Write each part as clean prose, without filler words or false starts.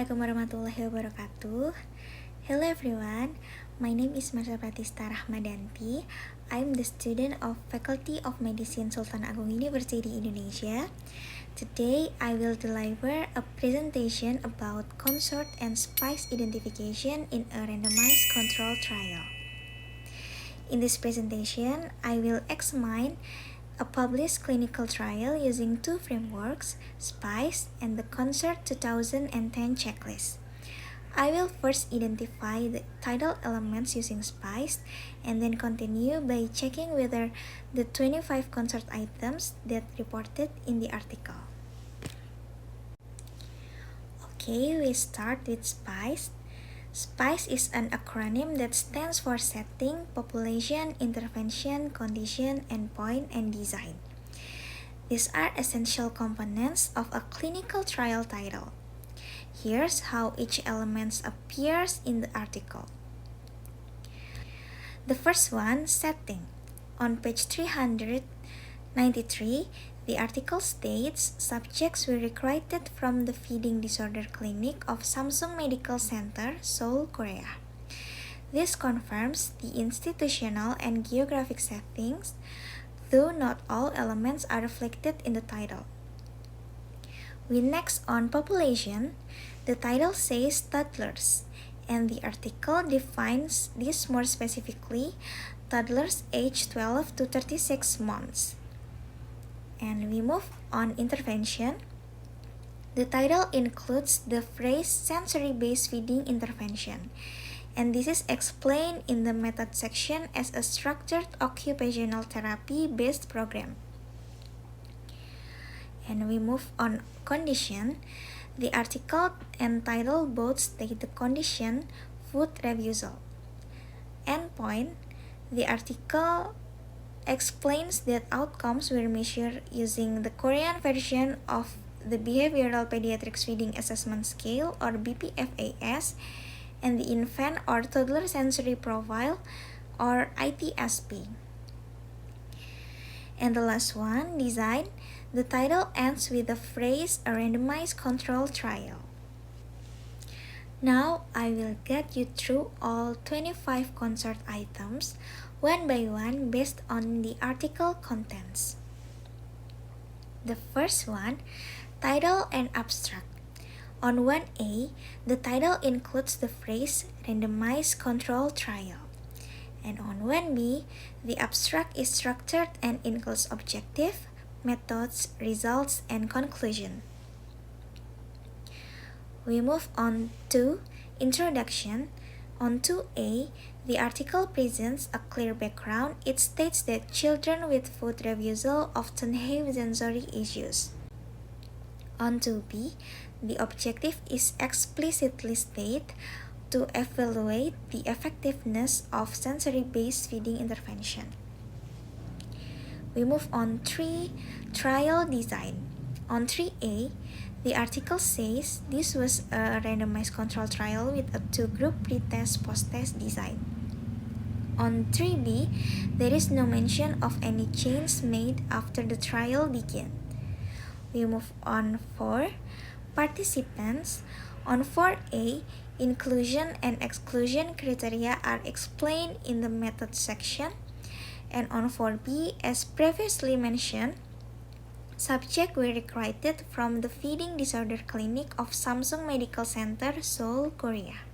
Assalamualaikum warahmatullahi wabarakatuh. Hello everyone, my name is Marsha Pratista Rahmadanti. I'm the student of Faculty of Medicine Sultan Agung University Indonesia. Today I will deliver a presentation about consort and spice identification in a randomized control trial. In this presentation, I will examine a published clinical trial using two frameworks, SPICE and the CONSORT 2010 checklist. I will first identify the title elements using SPICE and then continue by checking whether the 25 CONSORT items that reported in the article. Okay, we start with SPICE. SPICE is an acronym that stands for Setting, Population, Intervention, Condition, Endpoint, and Design. These are essential components of a clinical trial title. Here's how each element appears in the article. The first one, setting. On page 393, the article states subjects were recruited from the feeding disorder clinic of Samsung Medical Center, Seoul, Korea. This confirms the institutional and geographic settings, though not all elements are reflected in the title. We next on population. The title says toddlers, and the article defines this more specifically, toddlers aged 12 to 36 months. And we move on intervention. The title includes the phrase sensory-based feeding intervention, and this is explained in the method section as a structured occupational therapy-based program. And we move on condition. The article and title both state the condition food refusal. Endpoint. The article explains that outcomes were measured using the Korean version of the Behavioral Pediatrics Feeding Assessment Scale or BPFAS and the Infant or Toddler Sensory Profile or ITSP. And the last one, design. The title ends with the phrase a randomized control trial. Now I will get you through all 25 CONSORT items one by one based on the article contents. The first one, title and abstract. On 1A, the title includes the phrase randomized control trial. And on 1B, the abstract is structured and includes objective, methods, results, and conclusion. We move on to introduction. On 2A, the article presents a clear background. It states that children with food refusal often have sensory issues. On 2B, the objective is explicitly stated to evaluate the effectiveness of sensory-based feeding intervention. We move on 3, trial design. On 3A, the article says this was a randomized control trial with a two-group pre-test post-test design. On 3B, there is no mention of any change made after the trial began. We move on 4, participants. On 4A, inclusion and exclusion criteria are explained in the method section. And on 4B, as previously mentioned, subjects were recruited from the feeding disorder clinic of Samsung Medical Center, Seoul, Korea.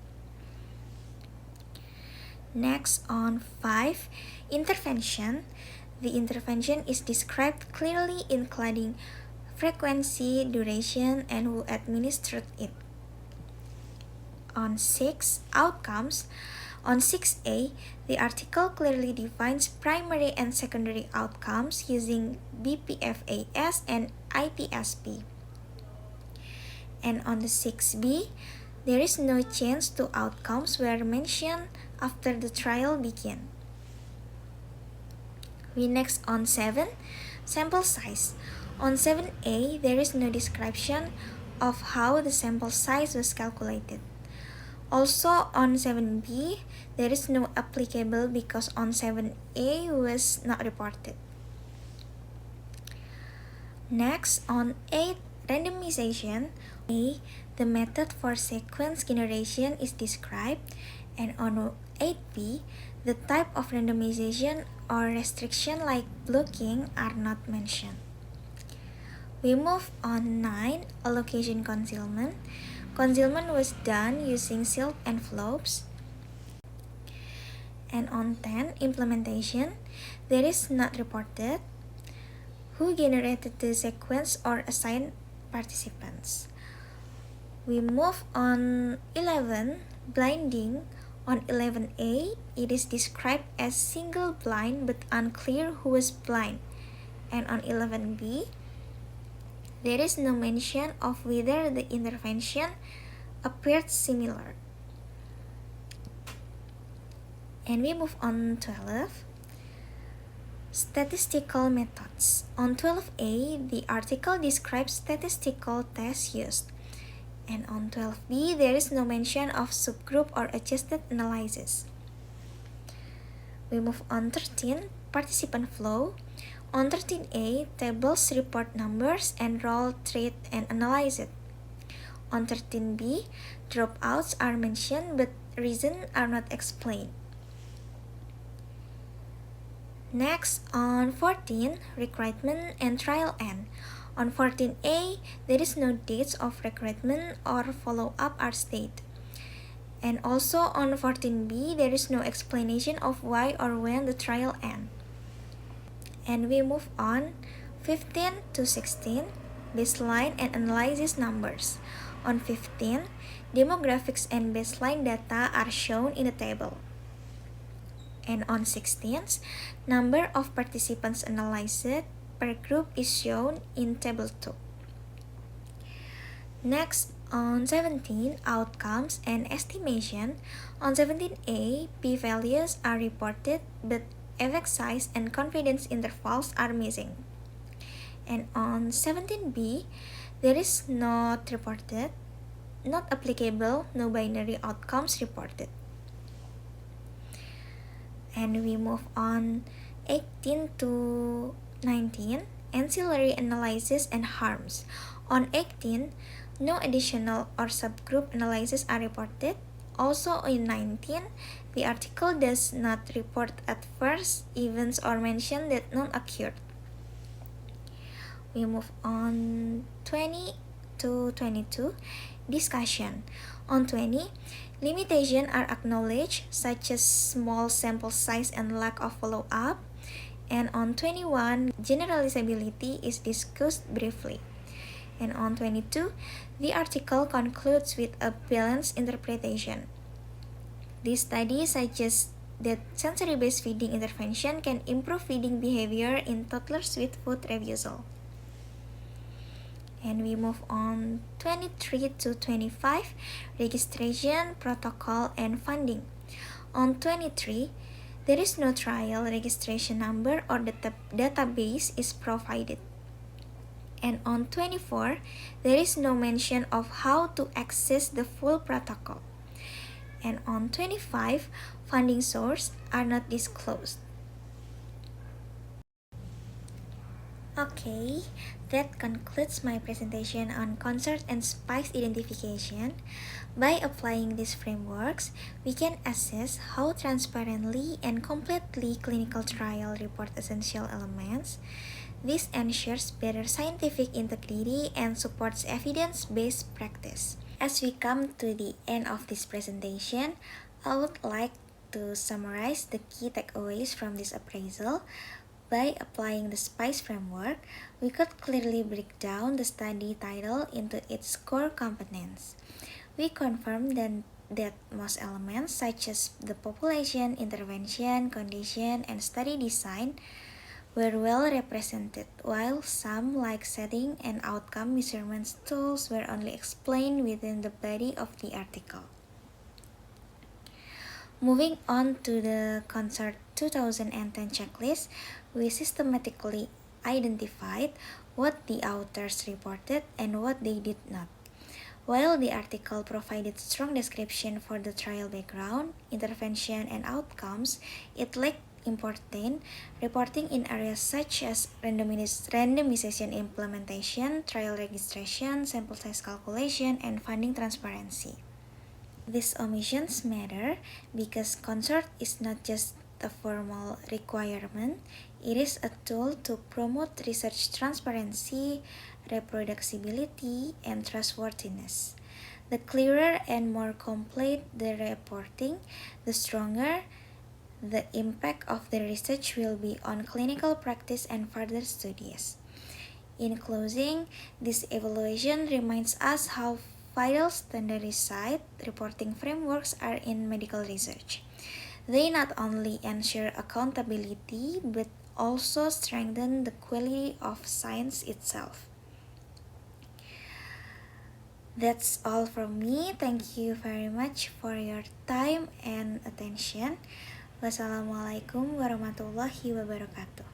Next on 5, intervention. The intervention is described clearly including frequency, duration, and who administered it. On 6, outcomes. On 6A, the article clearly defines primary and secondary outcomes using BPFAS and ITSP. And on the 6B, there is no change to outcomes were mentioned after the trial began. We next on 7, sample size. On 7A, there is no description of how the sample size was calculated. Also on 7B, there is no applicable because on 7A was not reported. Next on 8, randomization. A, The method for sequence generation is described, and on 8b, the type of randomization or restriction like blocking are not mentioned. We move on 9, allocation concealment. Concealment was done using sealed envelopes. And on 10, implementation, there is not reported who generated the sequence or assigned participants. We move on 11, blinding. On 11a, it is described as single blind but unclear who was blind. And on 11b, there is no mention of whether the intervention appeared similar. And we move on 12, statistical methods. On 12a, the article describes statistical tests used. And on 12b, there is no mention of subgroup or adjusted analysis. We move on 13, participant flow. On 13a, tables report numbers, enroll, treat, and analyze it. On 13b, dropouts are mentioned but reasons are not explained. Next, on 14, recruitment and trial end. On 14a, there is no dates of recruitment or follow-up are stated. And also on 14b, there is no explanation of why or when the trial ends. And we move on 15 to 16, baseline and analysis numbers. On 15, demographics and baseline data are shown in the table. And on 16, number of participants analyzed per group is shown in table 2. Next, on 17, outcomes and estimation. On 17a, p-values are reported but effect size and confidence intervals are missing. And on 17b, there is not reported, not applicable, no binary outcomes reported. And we move on 18 to 19, ancillary analysis and harms. On 18, no additional or subgroup analysis are reported. Also in 19, the article does not report adverse events or mention that none occurred. We move on 20 to 22, discussion. On 20, limitations are acknowledged, such as small sample size and lack of follow-up. And on 21, generalizability is discussed briefly. And on 22, the article concludes with a balanced interpretation. This study suggests that sensory-based feeding intervention can improve feeding behavior in toddlers with food refusal. And we move on 23 to 25, registration, protocol, and funding. On 23, there is no trial registration number or database is provided. And on 24, there is no mention of how to access the full protocol. And on 25, funding sources are not disclosed. Okay, that concludes my presentation on concert and spice identification. By applying these frameworks, we can assess how transparently and completely clinical trial report essential elements. This ensures better scientific integrity and supports evidence-based practice. As we come to the end of this presentation, I would like to summarize the key takeaways from this appraisal. By applying the SPICE framework, we could clearly break down the study title into its core components. We confirmed that most elements such as the population, intervention, condition, and study design were well represented, while some like setting and outcome measurement tools were only explained within the body of the article. Moving on to the CONSORT 2010 checklist, we systematically identified what the authors reported and what they did not. While the article provided strong description for the trial background, intervention, and outcomes, it lacked important, reporting in areas such as randomization implementation, trial registration, sample size calculation, and funding transparency. These omissions matter because consort is not just a formal requirement, it is a tool to promote research transparency, reproducibility, and trustworthiness. The clearer and more complete the reporting, the stronger the impact of the research will be on clinical practice and further studies. In closing, this evaluation reminds us how vital standardized reporting frameworks are in medical research. They not only ensure accountability but also strengthen the quality of science itself. That's all from me. Thank you very much for your time and attention. Wassalamualaikum warahmatullahi wabarakatuh.